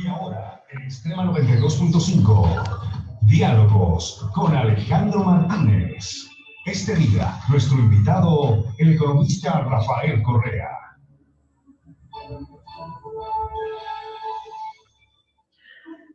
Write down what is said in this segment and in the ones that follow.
Y ahora, en Extrema 92.5, diálogos con Alejandro Martínez. Este día, nuestro invitado, el economista Rafael Correa.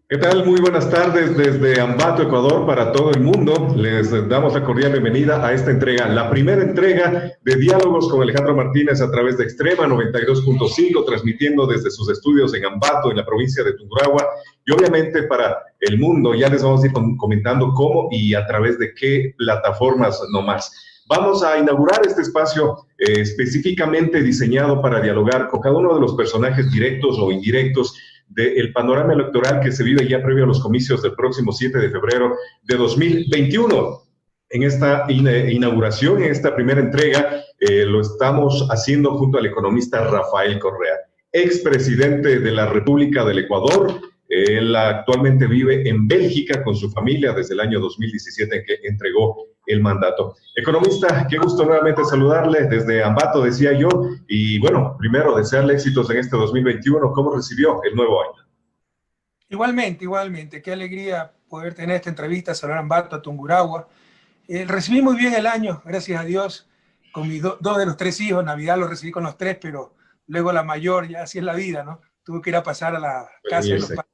¿Qué tal? Muy buenas tardes desde Ambato, Ecuador, para todo el mundo. Les damos la cordial bienvenida a esta entrega, la primera entrega de Diálogos con Alejandro Martínez a través de Extrema 92.5, transmitiendo desde sus estudios en Ambato, en la provincia de Tungurahua, y obviamente para el mundo. Ya les vamos a ir comentando cómo y a través de qué plataformas nomás. Vamos a inaugurar este espacio específicamente diseñado para dialogar con cada uno de los personajes directos o indirectos del panorama electoral que se vive ya previo a los comicios del próximo 7 de febrero de 2021. En esta inauguración, en esta primera entrega, lo estamos haciendo junto al economista Rafael Correa, expresidente de la República del Ecuador. Él actualmente vive en Bélgica con su familia desde el año 2017 en que entregó el mandato. Economista, qué gusto nuevamente saludarle desde Ambato, decía yo, y bueno, primero desearle éxitos en este 2021. ¿Cómo recibió el nuevo año? Igualmente, qué alegría poder tener esta entrevista, saludar a Ambato, a Tungurahua. Recibí muy bien el año, gracias a Dios, con mis dos de los tres hijos. Navidad lo recibí con los tres, pero luego la mayor, ya así es la vida, ¿no? Tuve que ir a pasar a la casa de los padres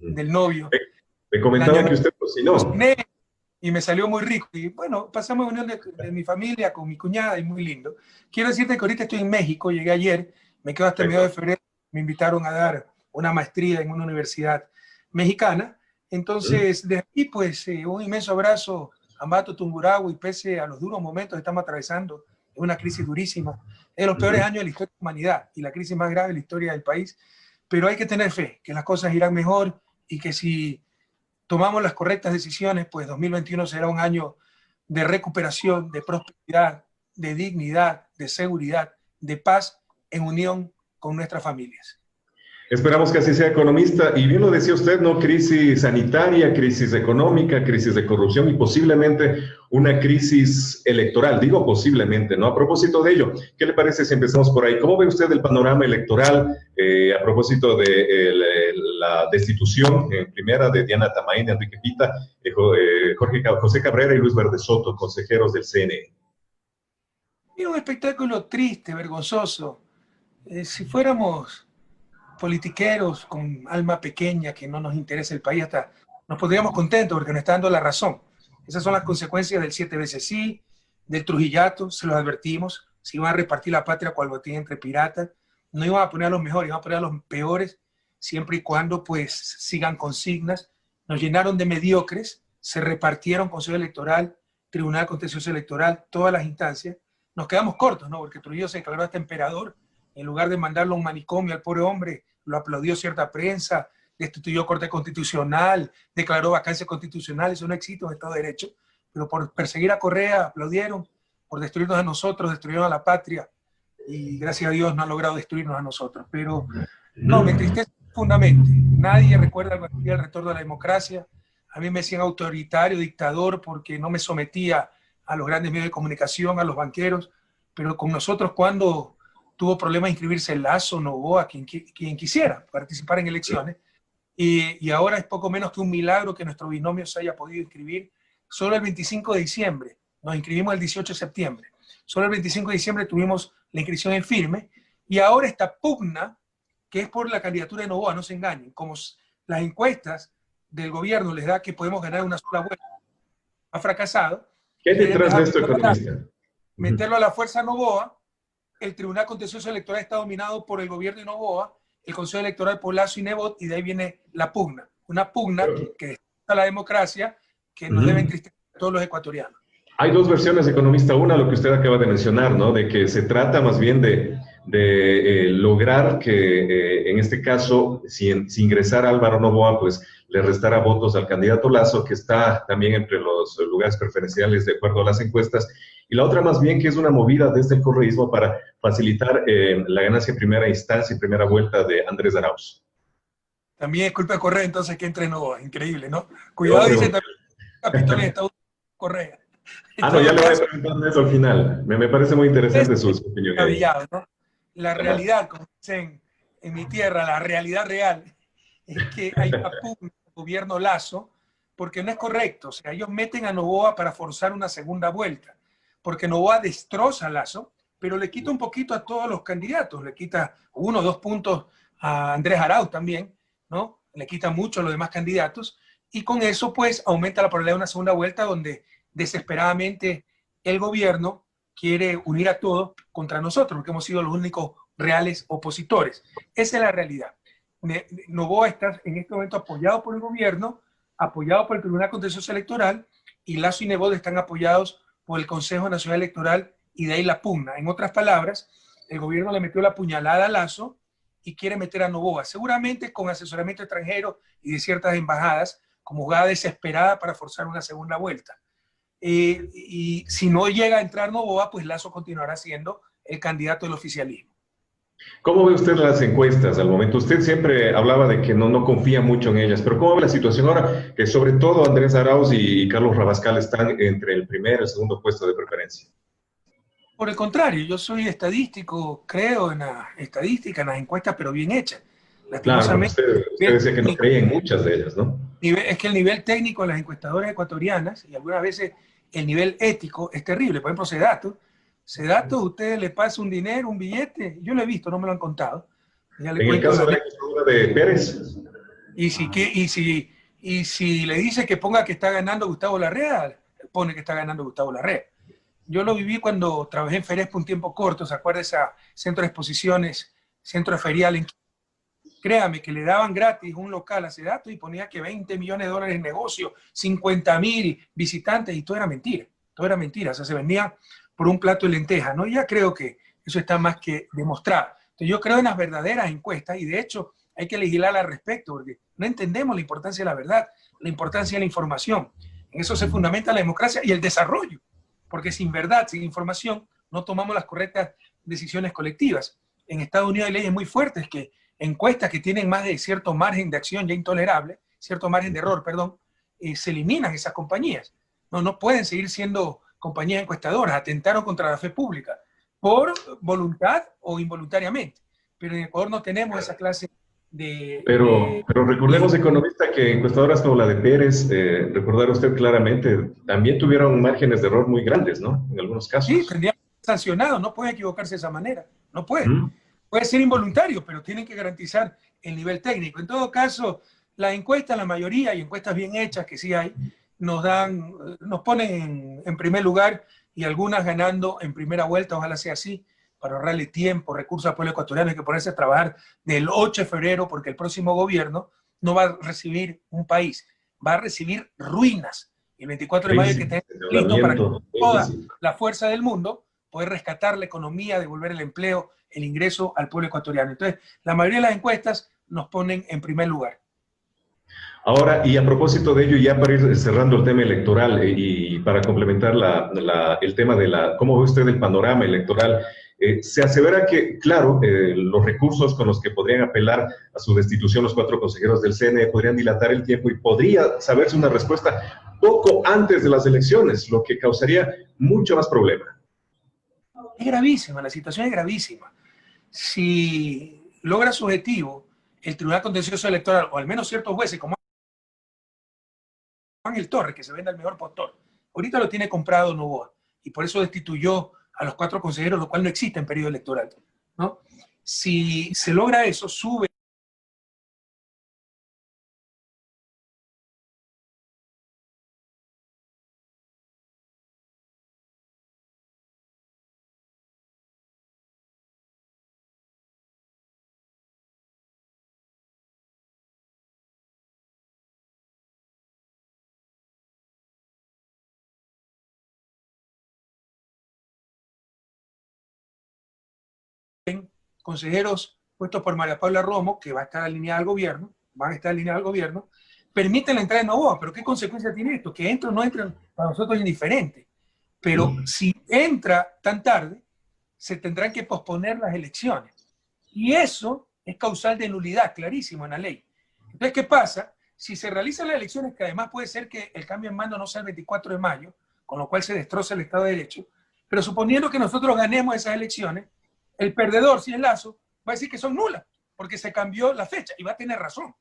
del novio. Me comentaba que usted cocinó. Y me salió muy rico. Y bueno, pasamos una unión de mi familia con mi cuñada y muy lindo. Quiero decirte que ahorita estoy en México, llegué ayer, me quedo hasta el medio de febrero. Me invitaron a dar una maestría en una universidad mexicana. Entonces, de aquí, pues, un inmenso abrazo a Ambato, Tungurahua, y pese a los duros momentos que estamos atravesando, es una crisis durísima, es de los peores años de la historia de la humanidad y la crisis más grave de la historia del país. Pero hay que tener fe, que las cosas irán mejor y que si tomamos las correctas decisiones, pues 2021 será un año de recuperación, de prosperidad, de dignidad, de seguridad, de paz en unión con nuestras familias. Esperamos que así sea, economista. Y bien lo decía usted, ¿no? Crisis sanitaria, crisis económica, crisis de corrupción y posiblemente una crisis electoral. Digo posiblemente, ¿no? A propósito de ello, ¿qué le parece si empezamos por ahí? ¿Cómo ve usted el panorama electoral a propósito de la destitución primera de Diana Tamain, Enrique Pita, José Cabrera y Luis Verde Soto, consejeros del CNE? Era un espectáculo triste, vergonzoso. Si fuéramos politiqueros con alma pequeña, que no nos interesa el país, hasta nos pondríamos contentos porque nos está dando la razón. Esas son las consecuencias del 7 veces sí, del Trujillato, se los advertimos, se iban a repartir la patria cual botín entre piratas, no iban a poner a los mejores, iban a poner a los peores, siempre y cuando pues sigan consignas. Nos llenaron de mediocres, se repartieron Consejo Electoral, Tribunal Contencioso Electoral, todas las instancias. Nos quedamos cortos, ¿no? Porque Trujillo se declaró hasta emperador. En lugar de mandarlo a un manicomio al pobre hombre, lo aplaudió cierta prensa, destituyó Corte Constitucional, declaró vacancia constitucional. Eso no existe en Estado de Derecho. Pero por perseguir a Correa aplaudieron, por destruirnos a nosotros, destruyeron a la patria. Y gracias a Dios no han logrado destruirnos a nosotros. Pero no, me entristece profundamente. Nadie recuerda el retorno de la democracia. A mí me decían autoritario, dictador, porque no me sometía a los grandes medios de comunicación, a los banqueros. Pero con nosotros, cuando tuvo problemas de inscribirse en Lazo, Noboa, quien quisiera participar en elecciones, y ahora es poco menos que un milagro que nuestro binomio se haya podido inscribir. Solo el 25 de diciembre, nos inscribimos el 18 de septiembre, solo el 25 de diciembre tuvimos la inscripción en firme, y ahora esta pugna, que es por la candidatura de Noboa, no se engañen, como las encuestas del gobierno les da que podemos ganar una sola vuelta, ha fracasado. ¿Qué hay detrás de esto, economista? Meterlo a la fuerza Noboa. El Tribunal Contencioso Electoral está dominado por el gobierno de Noboa, el Consejo Electoral por Lazo y Nebot, y de ahí viene la pugna. Una pugna que está la democracia, que nos debe entristecer a todos los ecuatorianos. Hay dos versiones, economista. Una, lo que usted acaba de mencionar, ¿no? De que se trata más bien de lograr que, en este caso, si ingresara Álvaro Noboa, pues le restara votos al candidato Lazo, que está también entre los lugares preferenciales de acuerdo a las encuestas. Y la otra más bien que es una movida desde el correísmo para facilitar la ganancia en primera instancia y primera vuelta de Andrés Arauz. También es culpa de Correa, entonces, que entre Noboa. Increíble, ¿no? Cuidado, dice también Capitolio de Estados Unidos, Correa. No, ya le voy a preguntar eso al final. Me parece muy interesante su opinión. ¿No? La realidad, como dicen en mi tierra, la realidad real, es que hay una pugna del gobierno Lasso, porque no es correcto. O sea, ellos meten a Noboa para forzar una segunda vuelta, porque Noboa destroza a Lasso, pero le quita un poquito a todos los candidatos, le quita 1 o 2 puntos a Andrés Arauz también, ¿no? Le quita mucho a los demás candidatos, y con eso pues aumenta la probabilidad de una segunda vuelta donde desesperadamente el gobierno quiere unir a todos contra nosotros, porque hemos sido los únicos reales opositores. Esa es la realidad. Noboa está en este momento apoyado por el gobierno, apoyado por el Tribunal Contencioso Electoral, y Lasso y Nebot están apoyados por el Consejo Nacional Electoral, y de ahí la pugna. En otras palabras, el gobierno le metió la puñalada a Lasso y quiere meter a Noboa, seguramente con asesoramiento extranjero y de ciertas embajadas, como jugada desesperada para forzar una segunda vuelta. Y si no llega a entrar Noboa, pues Lasso continuará siendo el candidato del oficialismo. ¿Cómo ve usted las encuestas al momento? Usted siempre hablaba de que no confía mucho en ellas, pero ¿cómo ve la situación ahora que sobre todo Andrés Arauz y Carlos Rabascal están entre el primer y el segundo puesto de preferencia? Por el contrario, yo soy estadístico, creo en la estadística, en las encuestas, pero bien hechas. Claro, usted decía que no creía en muchas de ellas, ¿no? Es que el nivel técnico de las encuestadoras ecuatorianas, y algunas veces el nivel ético, es terrible. Por ejemplo, Sedato, usted le pasa un dinero, un billete, yo lo he visto, no me lo han contado. En el caso de la encuestadora de Pérez. Y si le dice que ponga que está ganando Gustavo Larrea, pone que está ganando Gustavo Larrea. Yo lo viví cuando trabajé en Ferespa un tiempo corto, ¿se acuerda ese centro de exposiciones, centro ferial? Créame que le daban gratis un local a Sedato y ponía que 20 millones de dólares en negocio, 50.000 visitantes, y todo era mentira, o sea, se vendía por un plato de lentejas, ¿no? Ya creo que eso está más que demostrado. Entonces yo creo en las verdaderas encuestas, y de hecho hay que legislar al respecto, porque no entendemos la importancia de la verdad, la importancia de la información. En eso se fundamenta la democracia y el desarrollo, porque sin verdad, sin información, no tomamos las correctas decisiones colectivas. En Estados Unidos hay leyes muy fuertes que encuestas que tienen más de cierto margen de acción ya intolerable, cierto margen de error, perdón, se eliminan esas compañías. No pueden seguir siendo compañías encuestadoras, atentaron contra la fe pública, por voluntad o involuntariamente. Pero en Ecuador no tenemos esa clase de... Pero recordemos, economista, que encuestadoras como la de Pérez, recordar usted claramente, también tuvieron márgenes de error muy grandes, ¿no? En algunos casos. Sí, tendrían que ser sancionados, no pueden equivocarse de esa manera, no pueden. Puede ser involuntario, pero tienen que garantizar el nivel técnico. En todo caso, la encuesta, la mayoría, y encuestas bien hechas que sí hay, nos ponen en primer lugar, y algunas ganando en primera vuelta, ojalá sea así, para ahorrarle tiempo, recursos al pueblo ecuatoriano. Hay que ponerse a trabajar del 8 de febrero, porque el próximo gobierno no va a recibir un país, va a recibir ruinas. Y el 24 de mayo hay que tener listo para toda la fuerza del mundo poder rescatar la economía, devolver el empleo, el ingreso al pueblo ecuatoriano. Entonces, la mayoría de las encuestas nos ponen en primer lugar. Ahora, y a propósito de ello, ya para ir cerrando el tema electoral y para complementar el tema de cómo ve usted el panorama electoral, se asevera que, claro, los recursos con los que podrían apelar a su destitución los 4 consejeros del CNE podrían dilatar el tiempo y podría saberse una respuesta poco antes de las elecciones, lo que causaría mucho más problema. Es gravísima, la situación es gravísima. Si logra su objetivo, el Tribunal Contencioso Electoral, o al menos ciertos jueces, como Ángel Torres, que se vende al mejor postor, ahorita lo tiene comprado Noboa, y por eso destituyó a los 4 consejeros, lo cual no existe en periodo electoral, ¿no? Si se logra eso, sube consejeros puestos por María Paula Romo, que va a estar alineada al gobierno, van a estar alineados al gobierno, permiten la entrada de Noboa. ¿Pero qué consecuencia tiene esto? Que entra o no entra, para nosotros es indiferente. Pero si entra tan tarde, se tendrán que posponer las elecciones. Y eso es causal de nulidad, clarísimo en la ley. Entonces, ¿qué pasa? Si se realizan las elecciones, que además puede ser que el cambio en mando no sea el 24 de mayo, con lo cual se destroza el Estado de Derecho, pero suponiendo que nosotros ganemos esas elecciones, el perdedor, si es Lasso, va a decir que son nulas, porque se cambió la fecha, y va a tener razón.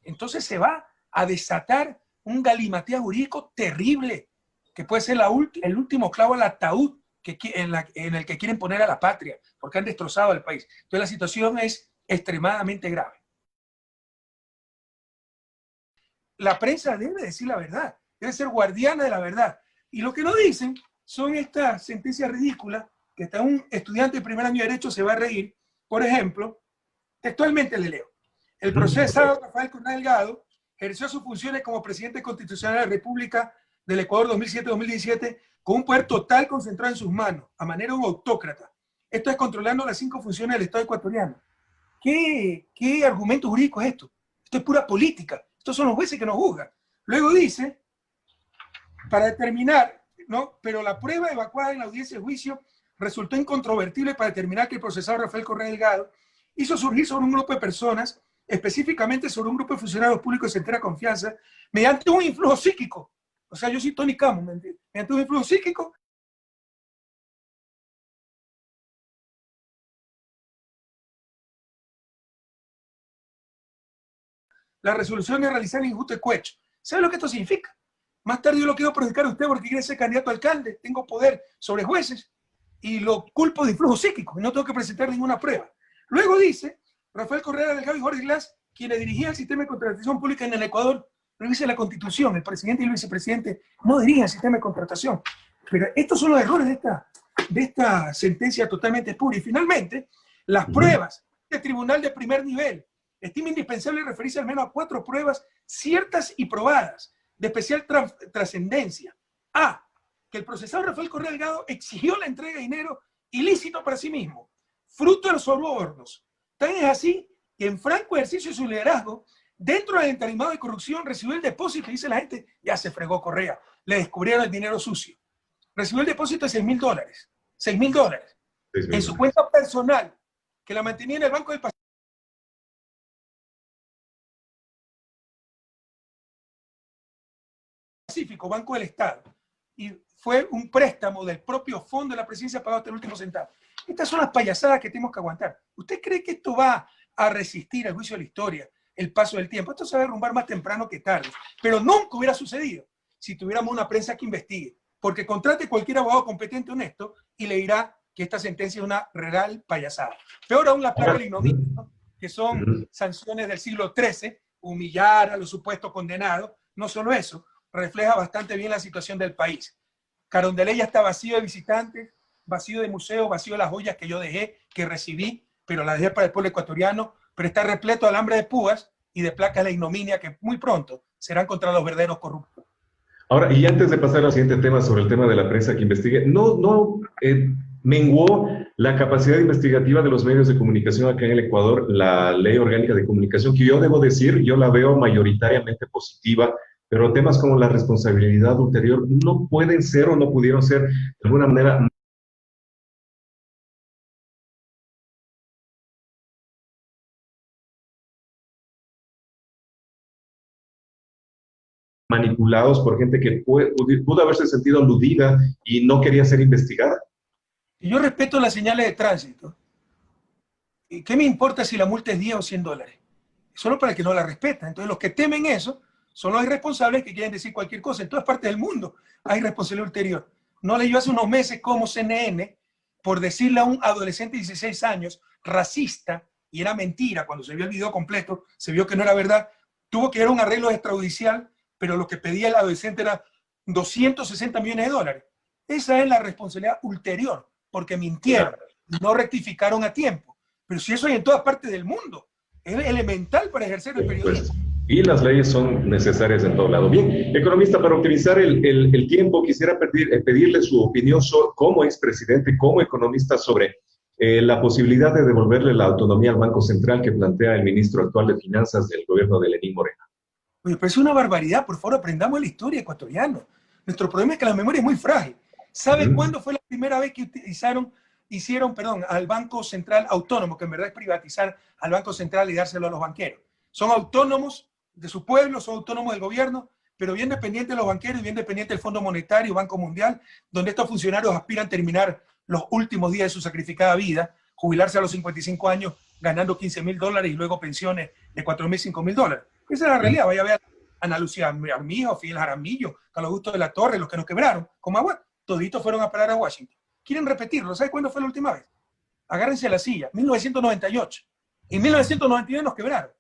entonces se va a desatar un galimatías jurídico terrible, que puede ser el último clavo al ataúd en el que quieren poner a la patria, porque han destrozado al país. Entonces la situación es extremadamente grave. La prensa debe decir la verdad, debe ser guardiana de la verdad. Y lo que no dicen son estas sentencias ridículas que hasta un estudiante de primer año de Derecho se va a reír. Por ejemplo, textualmente le leo. El procesado Rafael Correa Delgado ejerció sus funciones como presidente constitucional de la República del Ecuador 2007-2017 con un poder total concentrado en sus manos, a manera de un autócrata. Esto es controlando las 5 funciones del Estado ecuatoriano. ¿Qué argumento jurídico es esto? Esto es pura política. Estos son los jueces que nos juzgan. Luego dice, para determinar, ¿no? Pero la prueba evacuada en la audiencia de juicio resultó incontrovertible para determinar que el procesado Rafael Correa Delgado hizo surgir sobre un grupo de personas, específicamente sobre un grupo de funcionarios públicos de entera confianza, mediante un influjo psíquico. O sea, yo soy Tony Camo, mediante un influjo psíquico, la resolución de realizar el injusto cohecho. ¿Sabe lo que esto significa? Más tarde yo lo quiero perjudicar a usted porque quiere ser candidato a alcalde, tengo poder sobre jueces y lo culpo de influjo psíquico y no tengo que presentar ninguna prueba. Luego dice, Rafael Correa Delgado y Jorge Glass, quienes dirigían el sistema de contratación pública en el Ecuador, lo dice la Constitución, el presidente y el vicepresidente no dirigen el sistema de contratación. Pero estos son los errores de esta sentencia totalmente espúrea. Y finalmente, las pruebas del tribunal de primer nivel estima indispensable referirse al menos a 4 pruebas ciertas y probadas, de especial trascendencia. A, que el procesado Rafael Correa Delgado exigió la entrega de dinero ilícito para sí mismo, fruto de los sobornos. Tan es así que en franco ejercicio de su liderazgo, dentro del entarimado de corrupción, recibió el depósito, y dice la gente, ya se fregó Correa, le descubrieron el dinero sucio. Recibió el depósito de $6.000, $6.000, en su cuenta personal, que la mantenía en el Banco del Pacífico, Banco del Estado, y fue un préstamo del propio fondo de la presidencia pagado hasta el último centavo. Estas son las payasadas que tenemos que aguantar. ¿Usted cree que esto va a resistir al juicio de la historia, el paso del tiempo? Esto se va a derrumbar más temprano que tarde, pero nunca hubiera sucedido si tuviéramos una prensa que investigue, porque contrate cualquier abogado competente honesto y le dirá que esta sentencia es una real payasada. Peor aún la plaga del ignominia, ¿no? Que son sanciones del siglo XIII, humillar a los supuestos condenados. No solo eso, refleja bastante bien la situación del país. Carondelet ya está vacío de visitantes, vacío de museos, vacío de las joyas que yo dejé, que recibí, pero las dejé para el pueblo ecuatoriano, pero está repleto de alambre de púas y de placas de ignominia que muy pronto serán contra los verdaderos corruptos. Ahora, y antes de pasar al siguiente tema sobre el tema de la prensa que investigue, ¿no menguó la capacidad investigativa de los medios de comunicación acá en el Ecuador la Ley Orgánica de Comunicación, que yo debo decir, yo la veo mayoritariamente positiva, pero temas como la responsabilidad ulterior no pueden ser o no pudieron ser de alguna manera manipulados por gente que pudo haberse sentido aludida y no quería ser investigada? Y yo respeto las señales de tránsito. ¿Y qué me importa si la multa es 10 o $100? Solo para el que no la respeta. Entonces los que temen eso son los irresponsables que quieren decir cualquier cosa. En todas partes del mundo hay responsabilidad ulterior. No leyó hace unos meses cómo CNN, por decirle a un adolescente de 16 años, racista, y era mentira, cuando se vio el video completo, se vio que no era verdad, tuvo que ir a un arreglo extrajudicial, pero lo que pedía el adolescente era $260 millones. Esa es la responsabilidad ulterior, porque mintieron, no rectificaron a tiempo. Pero si eso hay en todas partes del mundo, es elemental para ejercer el periodismo. Y las leyes son necesarias en todo lado. Bien, economista, para optimizar el tiempo, quisiera pedirle su opinión como expresidente, como economista, sobre la posibilidad de devolverle la autonomía al Banco Central que plantea el ministro actual de Finanzas del gobierno de Lenín Moreno. Me parece una barbaridad. Por favor, aprendamos la historia ecuatoriana. Nuestro problema es que la memoria es muy frágil. ¿Sabe cuándo fue la primera vez que hicieron al Banco Central autónomo, que en verdad es privatizar al Banco Central y dárselo a los banqueros? Son autónomos de su pueblo, son autónomos del gobierno, pero bien dependientes de los banqueros y bien dependientes del Fondo Monetario, Banco Mundial, donde estos funcionarios aspiran a terminar los últimos días de su sacrificada vida, jubilarse a los 55 años ganando $15.000 y luego pensiones de $4.000, $5.000. Esa es la realidad. Vaya a ver a Ana Lucía Armijo, Fidel Jaramillo, Carlos Augusto de la Torre, los que nos quebraron, como agua, toditos fueron a parar a Washington. ¿Quieren repetirlo? ¿Sabe cuándo fue la última vez? Agárrense a la silla, 1998. En 1999 nos quebraron.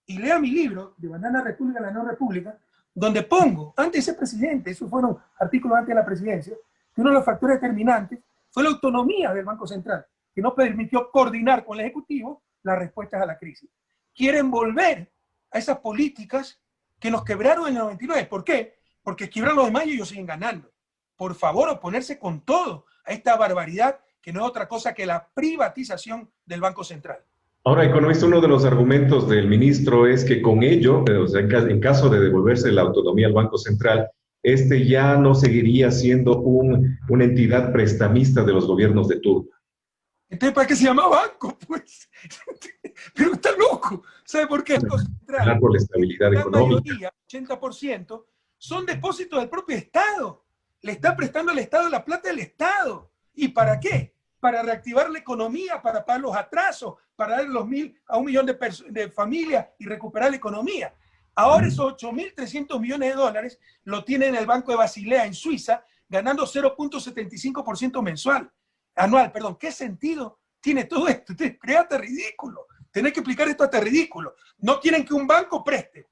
Y lea mi libro, de Banana República, la No República, donde pongo, antes de ser presidente, esos fueron artículos antes de la presidencia, que uno de los factores determinantes fue la autonomía del Banco Central, que no permitió coordinar con el Ejecutivo las respuestas a la crisis. Quieren volver a esas políticas que nos quebraron en el 99. ¿Por qué? Porque quiebran los demás y ellos siguen ganando. Por favor, oponerse con todo a esta barbaridad que no es otra cosa que la privatización del Banco Central. Ahora, economista, uno de los argumentos del ministro es que con ello, o sea, en caso de devolverse la autonomía al Banco Central, este ya no seguiría siendo una entidad prestamista de los gobiernos de turno. Entonces, ¿para qué se llama banco? Pues, pero está loco. ¿Sabe por qué? Por la estabilidad económica. La mayoría, 80%, son depósitos del propio Estado. Le está prestando al Estado la plata del Estado. ¿Y para qué? Para reactivar la economía, para pagar los atrasos, para dar a 1 millón de familias y recuperar la economía. Ahora esos 8.300 millones de dólares lo tiene en el Banco de Basilea, en Suiza, ganando 0.75% anual. ¿Qué sentido tiene todo esto? Ustedes creen hasta ridículo. Tenés que explicar esto hasta ridículo. No quieren que un banco preste.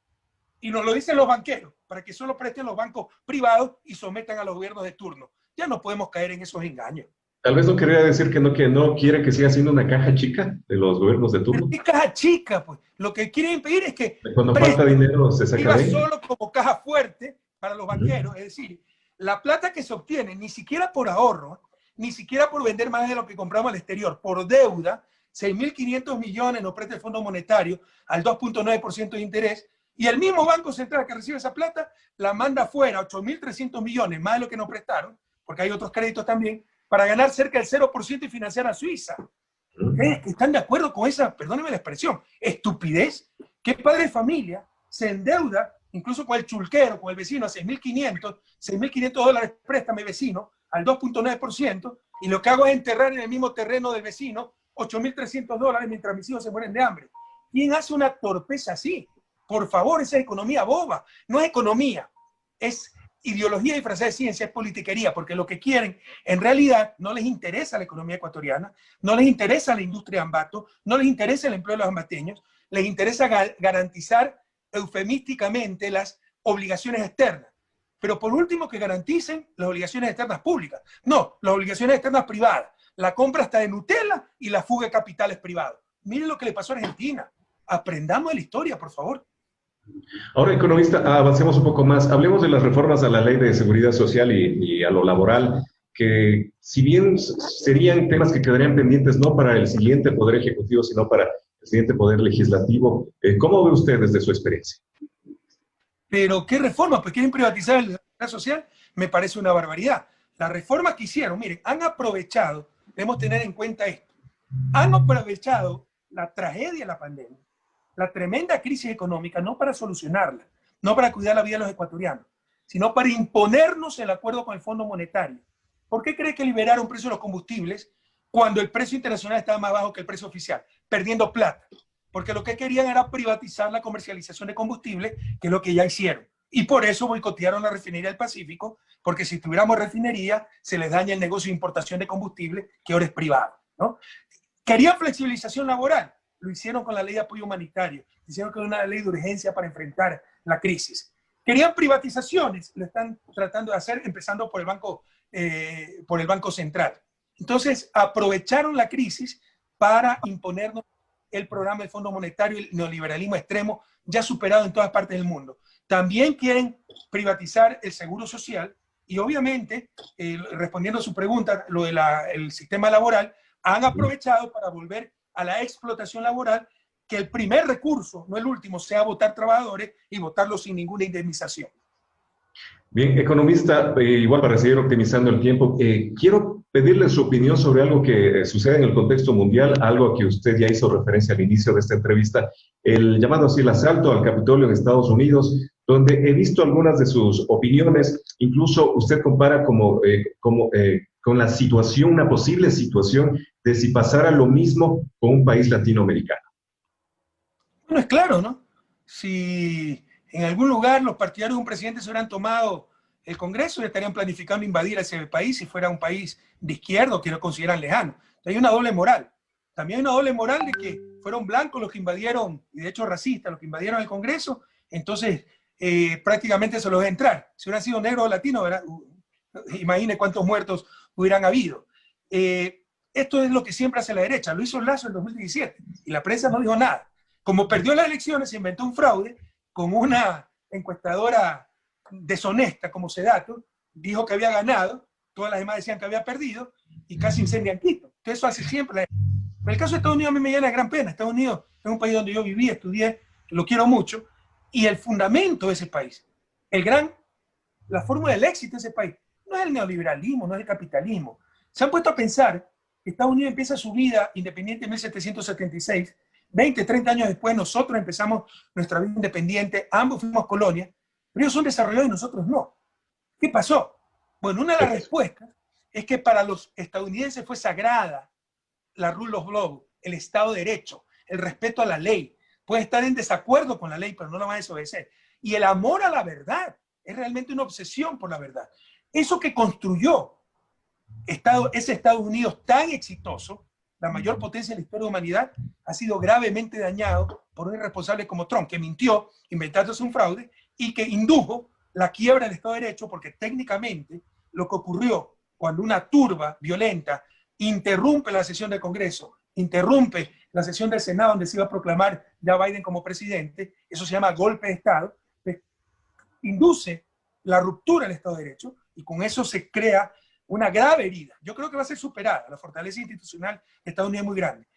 Y nos lo dicen los banqueros, para que solo presten los bancos privados y sometan a los gobiernos de turno. Ya no podemos caer en esos engaños. Tal vez no quería decir que no quiere que siga siendo una caja chica de los gobiernos de turno. ¿Qué caja chica? Pues lo que quieren impedir es que cuando falta dinero se saca de solo como caja fuerte para los banqueros. Es decir, la plata que se obtiene ni siquiera por ahorro, ni siquiera por vender más de lo que compramos al exterior, por deuda, 6.500 millones nos presta el Fondo Monetario al 2.9% de interés, y el mismo Banco Central que recibe esa plata la manda afuera, 8.300 millones, más de lo que nos prestaron, porque hay otros créditos también, para ganar cerca del 0% y financiar a Suiza. ¿Ustedes están de acuerdo con esa, perdónenme la expresión, estupidez? ¿Qué padre de familia se endeuda, incluso con el chulquero, con el vecino, a 6.500 dólares préstame vecino, al 2.9%, y lo que hago es enterrar en el mismo terreno del vecino 8.300 dólares mientras mis hijos se mueren de hambre? ¿Quién hace una torpeza así? Por favor, esa es economía boba. No es economía, es ideología disfrazada de ciencia, es politiquería, porque lo que quieren, en realidad, no les interesa la economía ecuatoriana, no les interesa la industria de Ambato, no les interesa el empleo de los ambateños, les interesa garantizar eufemísticamente las obligaciones externas. Pero por último, que garanticen las obligaciones externas públicas. No, las obligaciones externas privadas. La compra hasta de Nutella y la fuga de capitales privados. Miren lo que le pasó a Argentina. Aprendamos de la historia, por favor. Ahora, economista, avancemos un poco más. Hablemos de las reformas a la Ley de Seguridad Social y a lo laboral, que si bien serían temas que quedarían pendientes no para el siguiente Poder Ejecutivo, sino para el siguiente Poder Legislativo, ¿cómo ve usted desde su experiencia? Pero, ¿qué reforma? Pues quieren privatizar la seguridad social. Me parece una barbaridad. La reforma que hicieron, miren, han aprovechado, debemos tener en cuenta esto, han aprovechado la tragedia de la pandemia, la tremenda crisis económica, no para solucionarla, no para cuidar la vida de los ecuatorianos, sino para imponernos el acuerdo con el Fondo Monetario. ¿Por qué cree que liberaron precios de los combustibles cuando el precio internacional estaba más bajo que el precio oficial? Perdiendo plata. Porque lo que querían era privatizar la comercialización de combustible, que es lo que ya hicieron. Y por eso boicotearon la refinería del Pacífico, porque si tuviéramos refinería, se les daña el negocio de importación de combustible, que ahora es privado, ¿no? Querían flexibilización laboral, lo hicieron con la ley de apoyo humanitario, hicieron con una ley de urgencia para enfrentar la crisis. Querían privatizaciones, lo están tratando de hacer, empezando por el Banco Central. Entonces, aprovecharon la crisis para imponernos el programa del Fondo Monetario, el neoliberalismo extremo, ya superado en todas partes del mundo. También quieren privatizar el seguro social y obviamente, respondiendo a su pregunta, lo del sistema laboral, han aprovechado para volver a la explotación laboral, que el primer recurso, no el último, sea votar trabajadores y votarlos sin ninguna indemnización. Bien, economista, igual para seguir optimizando el tiempo, quiero pedirle su opinión sobre algo que sucede en el contexto mundial, algo que usted ya hizo referencia al inicio de esta entrevista, el llamado así el asalto al Capitolio en Estados Unidos, donde he visto algunas de sus opiniones, incluso usted compara con la situación, una posible situación de si pasara lo mismo con un país latinoamericano. Bueno, es claro, ¿no? si en algún lugar los partidarios de un presidente se hubieran tomado el Congreso y estarían planificando invadir ese país si fuera un país de izquierda o que lo consideran lejano. Entonces hay una doble moral. También hay una doble moral de que fueron blancos los que invadieron, y de hecho racistas, los que invadieron el Congreso, entonces prácticamente se los debe entrar. Si hubieran sido negros o latinos, imagine cuántos muertos hubieran habido. Esto es lo que siempre hace la derecha. Lo hizo Lasso en 2017 y la prensa no dijo nada. Como perdió las elecciones, se inventó un fraude con una encuestadora deshonesta como Sedato, dijo que había ganado, todas las demás decían que había perdido y casi incendian Quito. Entonces eso hace siempre. Pero el caso de Estados Unidos a mí me llena de gran pena. Estados Unidos es un país donde yo viví, estudié, lo quiero mucho, y el fundamento de ese país, la fórmula del éxito de ese país, no es el neoliberalismo, no es el capitalismo. Se han puesto a pensar que Estados Unidos empieza su vida independiente en 1776, 20, 30 años después nosotros empezamos nuestra vida independiente, ambos fuimos colonia, pero ellos son desarrollados y nosotros no. ¿Qué pasó? Bueno, una de las respuestas es que para los estadounidenses fue sagrada la rule of law, el Estado de Derecho, el respeto a la ley. Puede estar en desacuerdo con la ley, pero no la va a desobedecer. Y el amor a la verdad es realmente una obsesión por la verdad. Eso que construyó ese Estados Unidos tan exitoso, la mayor potencia de la historia de la humanidad, ha sido gravemente dañado por un irresponsable como Trump, que mintió, inventándose un fraude, y que indujo la quiebra del Estado de Derecho, porque técnicamente lo que ocurrió cuando una turba violenta interrumpe la sesión del Congreso, interrumpe la sesión del Senado donde se iba a proclamar ya Biden como presidente, eso se llama golpe de Estado, induce la ruptura del Estado de Derecho y con eso se crea una grave herida. Yo creo que va a ser superada. La fortaleza institucional de Estados Unidos es muy grande.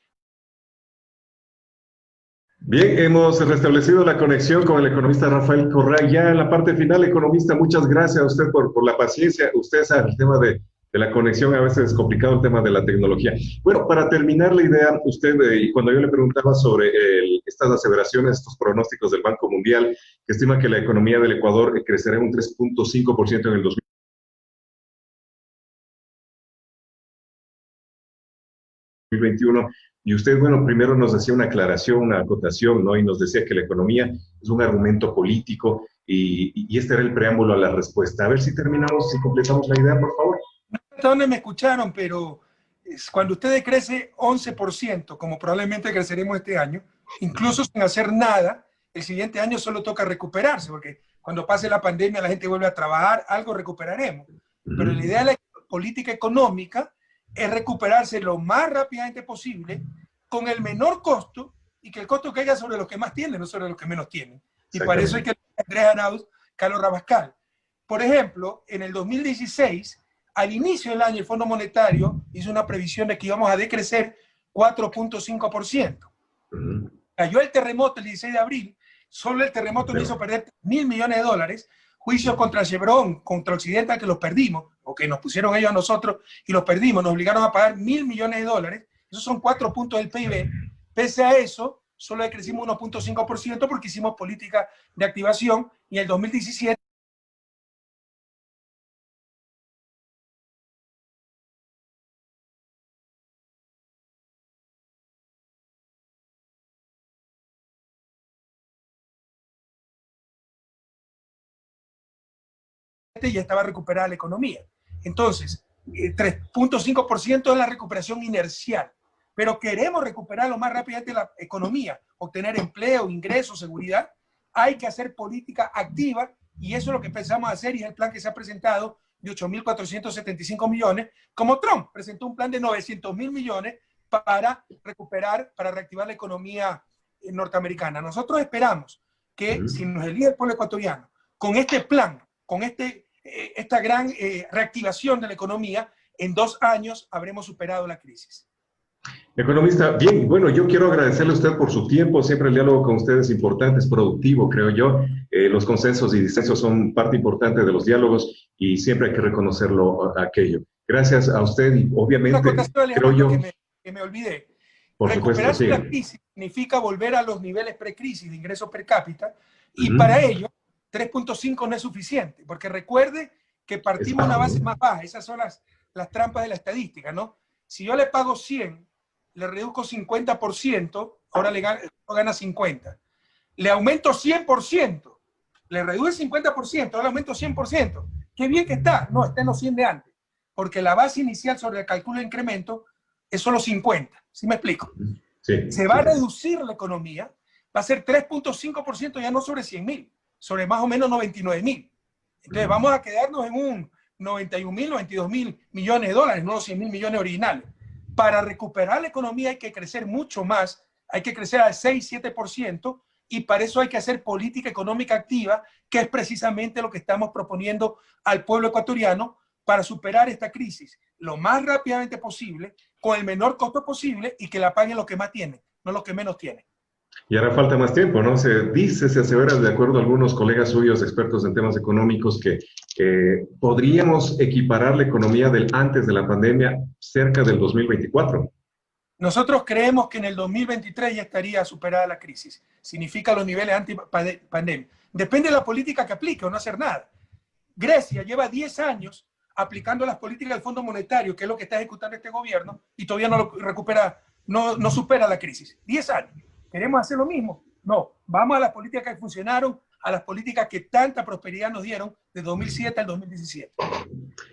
Bien, hemos restablecido la conexión con el economista Rafael Correa. Ya en la parte final, economista, muchas gracias a usted por la paciencia. Usted sabe el tema de la conexión, a veces es complicado el tema de la tecnología. Bueno, para terminar la idea, usted, y cuando yo le preguntaba sobre estas aseveraciones, estos pronósticos del Banco Mundial, que estima que la economía del Ecuador crecerá un 3.5% en el 2021, y usted, bueno, primero nos decía una aclaración, una acotación, ¿no? Y nos decía que la economía es un argumento político, y este era el preámbulo a la respuesta. A ver si terminamos, si completamos la idea, por favor. Hasta donde me escucharon, pero cuando usted crece 11%, como probablemente creceremos este año, incluso sin hacer nada, el siguiente año solo toca recuperarse, porque cuando pase la pandemia la gente vuelve a trabajar, algo recuperaremos. Pero la idea de la política económica es recuperarse lo más rápidamente posible, con el menor costo, y que el costo caiga sobre los que más tienen, no sobre los que menos tienen. Y para eso hay que Andrés Arauz, Carlos Rabascal. Por ejemplo, en el 2016, al inicio del año, el Fondo Monetario hizo una previsión de que íbamos a decrecer 4.5%. Cayó el terremoto el 16 de abril, solo el terremoto nos hizo perder $1.000 millones, juicios contra Chevron, contra Occidental, que los perdimos, o que nos pusieron ellos a nosotros y los perdimos, nos obligaron a pagar $1.000 millones, esos son 4 puntos del PIB. Pese a eso, solo decrecimos 1.5% porque hicimos política de activación, y en el 2017 ya estaba recuperada la economía. Entonces, 3.5% es la recuperación inercial, pero queremos recuperar lo más rápidamente la economía, obtener empleo, ingresos, seguridad. Hay que hacer política activa, y eso es lo que pensamos hacer, y es el plan que se ha presentado de 8.475 millones, como Trump presentó un plan de 900.000 millones para recuperar, para reactivar la economía norteamericana. Nosotros esperamos que si nos elige el pueblo ecuatoriano con este plan, con esta gran reactivación de la economía, en 2 años habremos superado la crisis. Economista, bien, bueno, yo quiero agradecerle a usted por su tiempo. Siempre el diálogo con usted es importante, es productivo, creo yo. Los consensos y disensos son parte importante de los diálogos y siempre hay que reconocerlo aquello. Gracias a usted y obviamente, creo yo... Que me olvidé. Por Recuperarse supuesto, la crisis significa volver a los niveles precrisis de ingresos per cápita, y para ello 3.5 no es suficiente, porque recuerde que partimos de una base más baja. Esas son las trampas de la estadística, ¿no? Si yo le pago 100, le reduzco 50%, ahora gana 50. le aumento 100%, le reduce 50%, ahora le aumento 100%. Qué bien que está. No, está en los 100 de antes. Porque la base inicial sobre el cálculo de incremento es solo 50. ¿Sí me explico? Sí. Se va a reducir la economía, va a ser 3.5% ya no sobre 100.000, sobre más o menos 99.000. Entonces vamos a quedarnos en un 91.000, 92.000 millones de dólares, no los 100.000 millones originales. Para recuperar la economía hay que crecer mucho más, hay que crecer al 6-7%, y para eso hay que hacer política económica activa, que es precisamente lo que estamos proponiendo al pueblo ecuatoriano para superar esta crisis lo más rápidamente posible, con el menor costo posible, y que la paguen los que más tienen, no los que menos tienen. Y ahora falta más tiempo, ¿no? Se dice, se asevera, de acuerdo a algunos colegas suyos, expertos en temas económicos, que podríamos equiparar la economía del antes de la pandemia cerca del 2024. Nosotros creemos que en el 2023 ya estaría superada la crisis. Significa los niveles anti-pandemia. Depende de la política que aplique o no hacer nada. Grecia lleva 10 años aplicando las políticas del Fondo Monetario, que es lo que está ejecutando este gobierno, y todavía no lo recupera, no supera la crisis. 10 años. ¿Queremos hacer lo mismo? No. Vamos a las políticas que funcionaron, a las políticas que tanta prosperidad nos dieron de 2007 al 2017.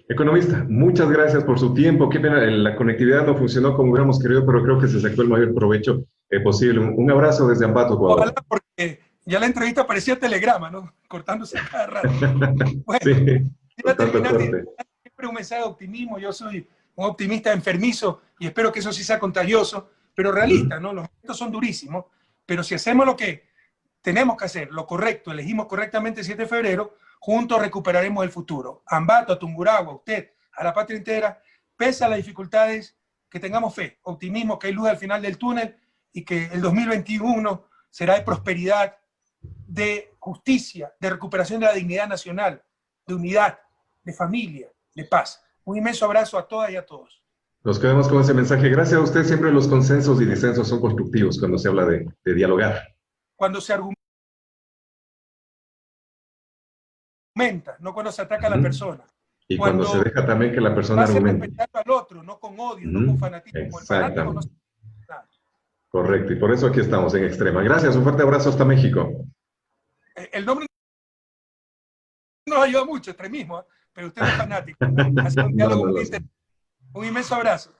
Economista, muchas gracias por su tiempo. Qué pena, la conectividad no funcionó como hubiéramos querido, pero creo que se sacó el mayor provecho posible. Un abrazo desde Ambato, Ecuador. Ojalá, porque ya la entrevista parecía telegrama, ¿no? Cortándose cada rato. Bueno, sí, siempre un mensaje de optimismo. Yo soy un optimista enfermizo y espero que eso sí sea contagioso, pero realista, ¿no? Los momentos son durísimos, pero si hacemos lo que tenemos que hacer, lo correcto, elegimos correctamente el 7 de febrero, juntos recuperaremos el futuro. A Ambato, a Tungurahua, a usted, a la patria entera, pese a las dificultades, que tengamos fe, optimismo, que hay luz al final del túnel y que el 2021 será de prosperidad, de justicia, de recuperación de la dignidad nacional, de unidad, de familia, de paz. Un inmenso abrazo a todas y a todos. Nos quedamos con ese mensaje. Gracias a usted. Siempre los consensos y disensos son constructivos cuando se habla de dialogar. Cuando se argumenta, no cuando se ataca a la persona. Y cuando se deja también que la persona argumente. Respetando al otro, no con odio, no con fanatismo. Exactamente. Correcto. Y por eso aquí estamos en Extrema. Gracias. Un fuerte abrazo hasta México. El nombre nos ayuda mucho, extremismo, pero usted no es fanático. Hace un diálogo muy interesante. Un inmenso abrazo.